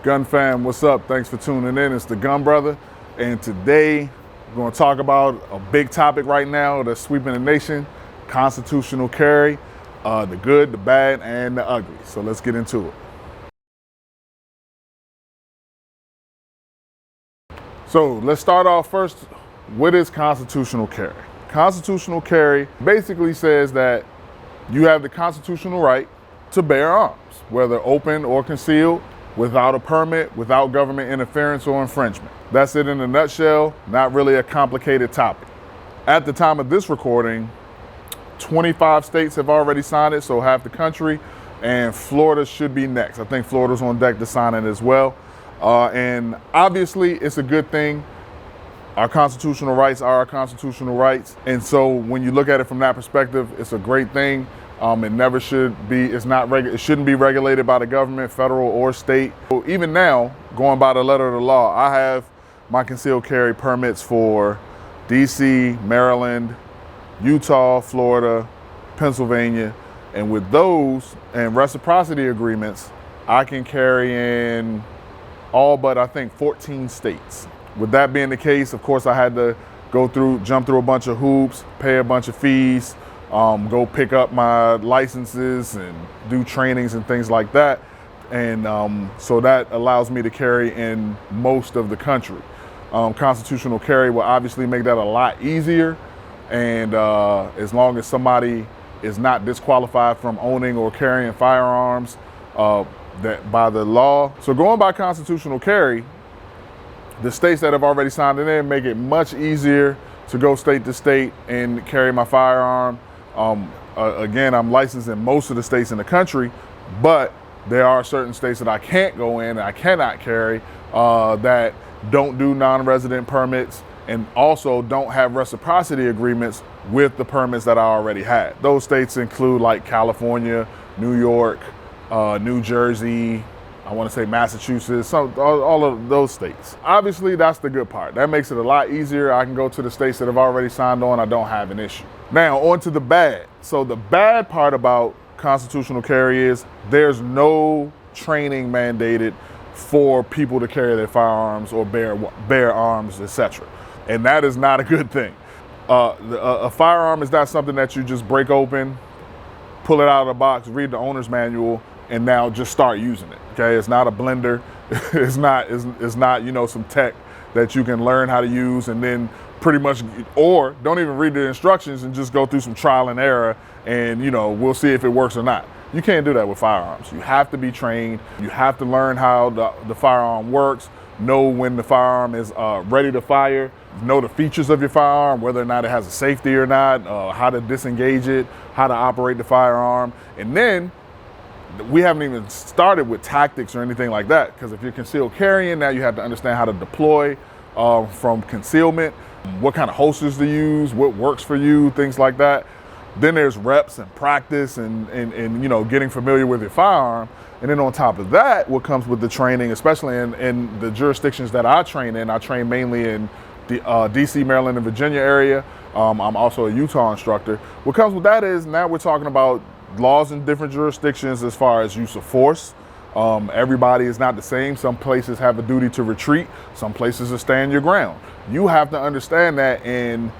Gun fam, what's up? Thanks for tuning in. It's the Gun Brother, and today we're going to talk about a big topic right now that's sweeping the nation: constitutional carry, the good, the bad, and the ugly. So let's get into it. So let's start off first. What is constitutional carry? Constitutional carry basically says that you have the constitutional right to bear arms, whether open or concealed, without a permit, without government interference or infringement. That's it in a nutshell. Not really a complicated topic. At the time of this recording, 25 states have already signed it, so half the country, and Florida should be next. I think Florida's on deck to sign it as well. And obviously, it's a good thing. Our constitutional rights are our constitutional rights. And so when you look at it from that perspective, it's a great thing. It never should be, it shouldn't be regulated by the government, federal or state. So even now, going by the letter of the law, I have my concealed carry permits for DC, Maryland, Utah, Florida, Pennsylvania. And with those and reciprocity agreements, I can carry in all but I think 14 states. With that being the case, of course, I had to jump through a bunch of hoops, pay a bunch of fees, go pick up my licenses and do trainings and things like that. And so that allows me to carry in most of the country. Constitutional carry will obviously make that a lot easier. And as long as somebody is not disqualified from owning or carrying firearms that by the law. So going by constitutional carry, the states that have already signed it in make it much easier to go state to state and carry my firearm. Again, I'm licensed in most of the states in the country, but there are certain states that I can't go in, and I cannot carry, that don't do non-resident permits and also don't have reciprocity agreements with the permits that I already had. Those states include like California, New York, New Jersey, I want to say Massachusetts, all of those states. Obviously, that's the good part. That makes it a lot easier. I can go to the states that have already signed on. I don't have an issue. Now, on to the bad. So the bad part about constitutional carry is there's no training mandated for people to carry their firearms or bear arms, etc. And that is not a good thing. A firearm is not something that you just break open, pull it out of the box, read the owner's manual, and now just start using it. Okay, it's not a blender. It's not some tech that you can learn how to use and then pretty much, or don't even read the instructions and just go through some trial and error and we'll see if it works or not. You can't do that with firearms. You have to be trained. You have to learn how the firearm works, know when the firearm is ready to fire, know the features of your firearm, whether or not it has a safety or not, how to disengage it, how to operate the firearm, and then we haven't even started with tactics or anything like that, because if you're concealed carrying, now you have to understand how to deploy from concealment, what kind of holsters to use, what works for you, things like that. Then there's reps and practice and getting familiar with your firearm. And then on top of that, what comes with the training, especially in the jurisdictions that I train in, I train mainly in the DC, Maryland, and Virginia area. I'm also a Utah instructor. What comes with that is now we're talking about laws in different jurisdictions as far as use of force. Everybody is not the same. Some places have a duty to retreat. Some places are stand your ground. You have to understand that, and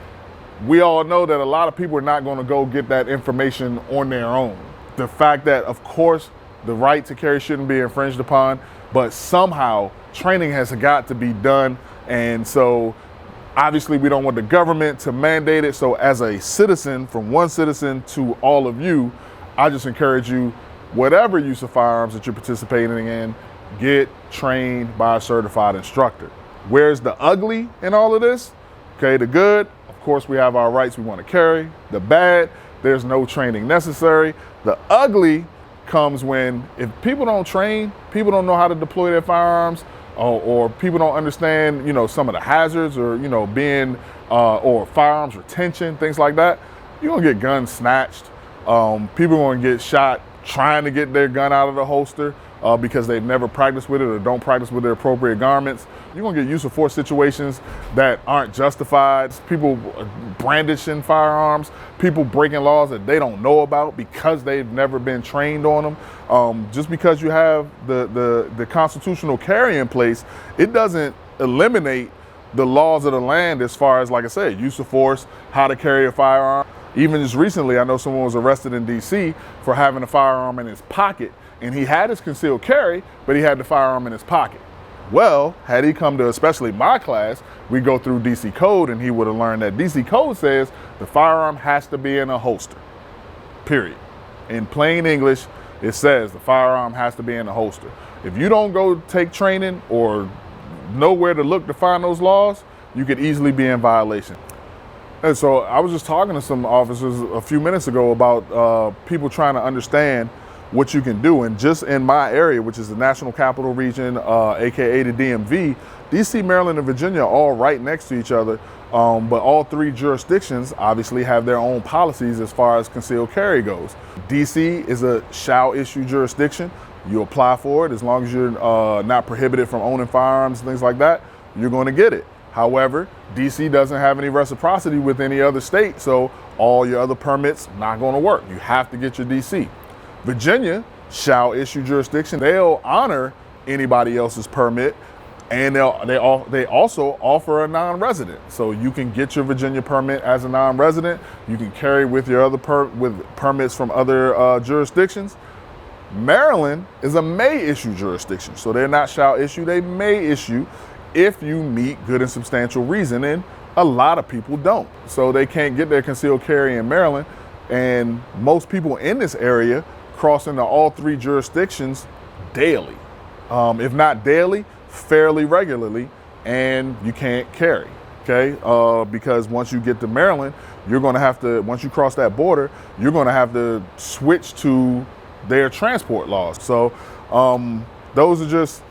we all know that a lot of people are not going to go get that information on their own. The fact that, of course, the right to carry shouldn't be infringed upon, but somehow training has got to be done. And so obviously we don't want the government to mandate it. So as a citizen, from one citizen to all of you, I just encourage you, whatever use of firearms that you're participating in, get trained by a certified instructor. Where's the ugly in all of this? Okay, the good, of course, we have our rights we want to carry. The bad, there's no training necessary. The ugly comes when, if people don't train, people don't know how to deploy their firearms, or people don't understand, some of the hazards, or being or firearms retention, things like that. You're gonna get guns snatched. People are gonna get shot trying to get their gun out of the holster. because they've never practiced with it or don't practice with the appropriate garments. You're gonna get use of force situations that aren't justified. People brandishing firearms, people breaking laws that they don't know about because they've never been trained on them. Just because you have the constitutional carry in place, it doesn't eliminate the laws of the land as far as, like I said, use of force, how to carry a firearm. Even just recently, I know someone was arrested in DC for having a firearm in his pocket, and he had his concealed carry, but he had the firearm in his pocket. Well, had he come to especially my class, we go through DC code and he would have learned that DC code says the firearm has to be in a holster, period. In plain English, it says the firearm has to be in a holster. If you don't go take training or know where to look to find those laws, you could easily be in violation. And so I was just talking to some officers a few minutes ago about people trying to understand what you can do. And just in my area, which is the National Capital Region, AKA the DMV, DC, Maryland, and Virginia are all right next to each other. But all three jurisdictions obviously have their own policies as far as concealed carry goes. DC is a shall issue jurisdiction. You apply for it. As long as you're not prohibited from owning firearms and things like that, you're going to get it. However, DC doesn't have any reciprocity with any other state, so all your other permits not going to work. You have to get your DC. Virginia shall issue jurisdiction. They'll honor anybody else's permit, and they also offer a non-resident. So you can get your Virginia permit as a non-resident. You can carry with your other permits from other jurisdictions. Maryland is a may issue jurisdiction, so they're not shall issue, they may issue if you meet good and substantial reason, and a lot of people don't. So they can't get their concealed carry in Maryland, and most people in this area cross into all three jurisdictions daily. If not daily, fairly regularly, and you can't carry, okay? Because once you get to Maryland, you're gonna have to, once you cross that border, you're gonna have to switch to their transport laws. So those are just,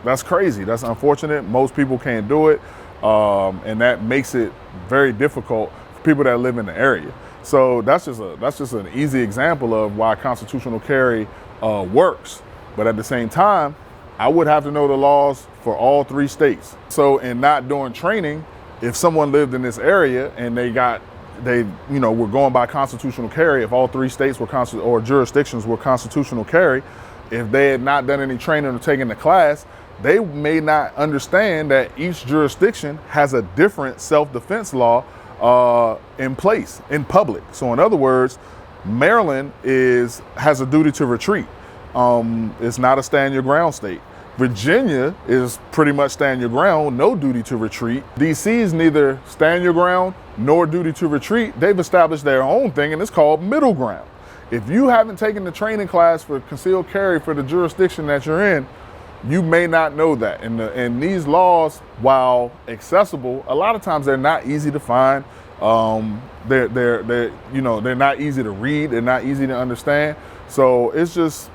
that's crazy. That's unfortunate. Most people can't do it. And that makes it very difficult for people that live in the area. So that's just an easy example of why constitutional carry works. But at the same time, I would have to know the laws for all three states. So in not doing training, if someone lived in this area and they were going by constitutional carry, if all three states were or jurisdictions were constitutional carry, if they had not done any training or taken the class, they may not understand that each jurisdiction has a different self-defense law in place in public. So in other words, Maryland has a duty to retreat. It's not a stand your ground state. Virginia is pretty much stand your ground, no duty to retreat. DC is neither stand your ground nor duty to retreat. They've established their own thing, and it's called middle ground. If you haven't taken the training class for concealed carry for the jurisdiction that you're in, you may not know that. And these laws, while accessible, a lot of times they're not easy to find. They're not easy to read. They're not easy to understand. So it's just,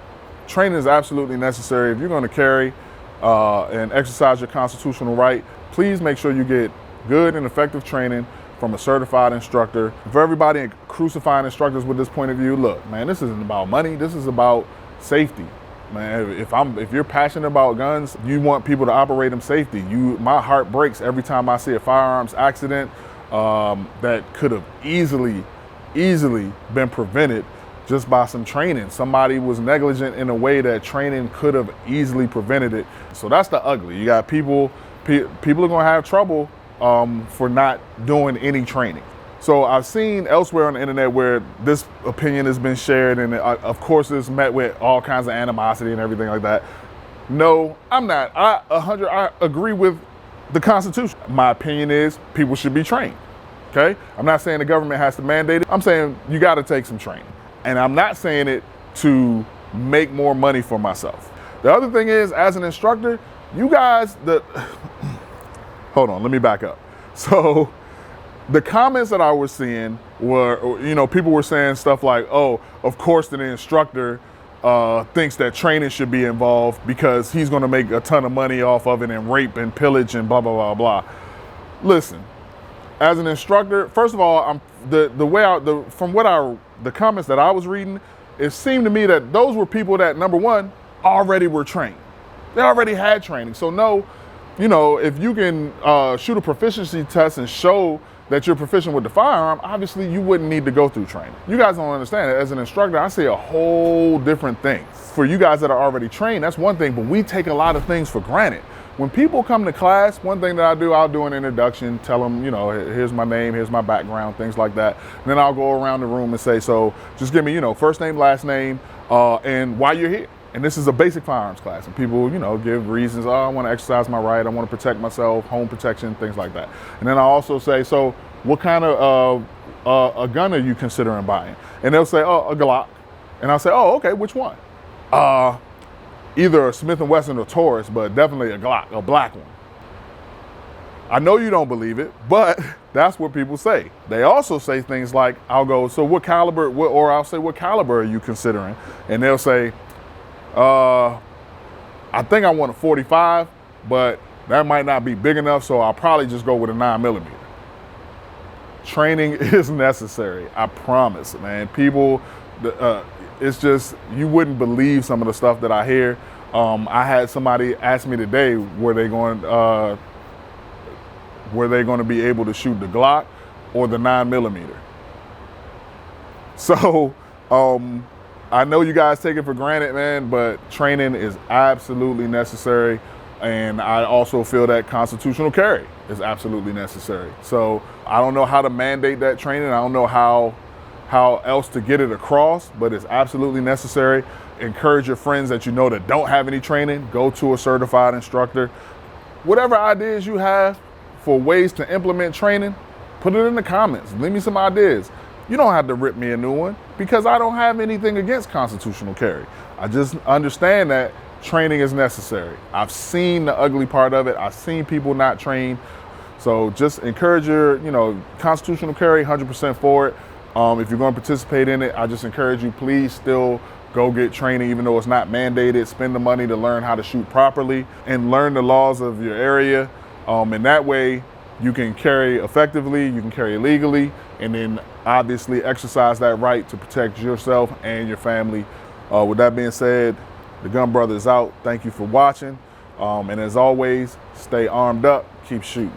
training is absolutely necessary. If you're going to carry and exercise your constitutional right, please make sure you get good and effective training from a certified instructor. For everybody crucifying instructors with this point of view, look, man, this isn't about money. This is about safety. Man, if you're passionate about guns, you want people to operate them safety. My heart breaks every time I see a firearms accident that could have easily been prevented just by some training. Somebody was negligent in a way that training could have easily prevented it. So that's the ugly. You got people are gonna have trouble for not doing any training. So I've seen elsewhere on the internet where this opinion has been shared, and of course it's met with all kinds of animosity and everything like that. No, I'm not. I agree with the Constitution. My opinion is people should be trained, okay? I'm not saying the government has to mandate it. I'm saying you gotta take some training. And I'm not saying it to make more money for myself. The other thing is, as an instructor, you guys, hold on, let me back up. So the comments that I was seeing were, people were saying stuff like, oh, of course the instructor thinks that training should be involved because he's gonna make a ton of money off of it and rape and pillage and blah, blah, blah, blah. Listen, as an instructor, first of all, the comments that I was reading, it seemed to me that those were people that, number one, already were trained. They already had training. So no, you know, if you can shoot a proficiency test and show that you're proficient with the firearm, obviously you wouldn't need to go through training. You guys don't understand it. As an instructor, I see a whole different thing. For you guys that are already trained, that's one thing, but we take a lot of things for granted. When people come to class, one thing that I do, I'll do an introduction, tell them, you know, here's my name, here's my background, things like that. And then I'll go around the room and say, so just give me, you know, first name, last name, and why you're here. And this is a basic firearms class. And people, you know, give reasons, I want to exercise my right, I want to protect myself, home protection, things like that. And then I also say, so what kind of a gun are you considering buying? And they'll say, oh, a Glock. And I'll say, oh, okay, which one? Either a Smith & Wesson or Taurus, but definitely a Glock, a black one. I know you don't believe it, but that's what people say. They also say things like, I'll go, so what caliber, or I'll say, what caliber are you considering? And they'll say, I think I want a 45, but that might not be big enough, so I'll probably just go with a 9mm. Training is necessary, I promise, man. People, it's just, you wouldn't believe some of the stuff that I hear. I had somebody ask me today, were they going to be able to shoot the Glock or the 9mm? So I know you guys take it for granted, man, but training is absolutely necessary. And I also feel that constitutional carry is absolutely necessary. So I don't know how to mandate that training. I don't know how else to get it across, but it's absolutely necessary. Encourage your friends that you know that don't have any training, go to a certified instructor. Whatever ideas you have for ways to implement training, put it in the comments. Leave me some ideas. You don't have to rip me a new one because I don't have anything against constitutional carry. I just understand that training is necessary. I've seen the ugly part of it. I've seen people not trained. So just encourage your, you know, constitutional carry, 100% for it. If you're going to participate in it, I just encourage you, please still go get training, even though it's not mandated. Spend the money to learn how to shoot properly and learn the laws of your area. And that way you can carry effectively, you can carry legally, and then obviously exercise that right to protect yourself and your family. With that being said, the Gun Brother is out. Thank you for watching. And as always, stay armed up, keep shooting.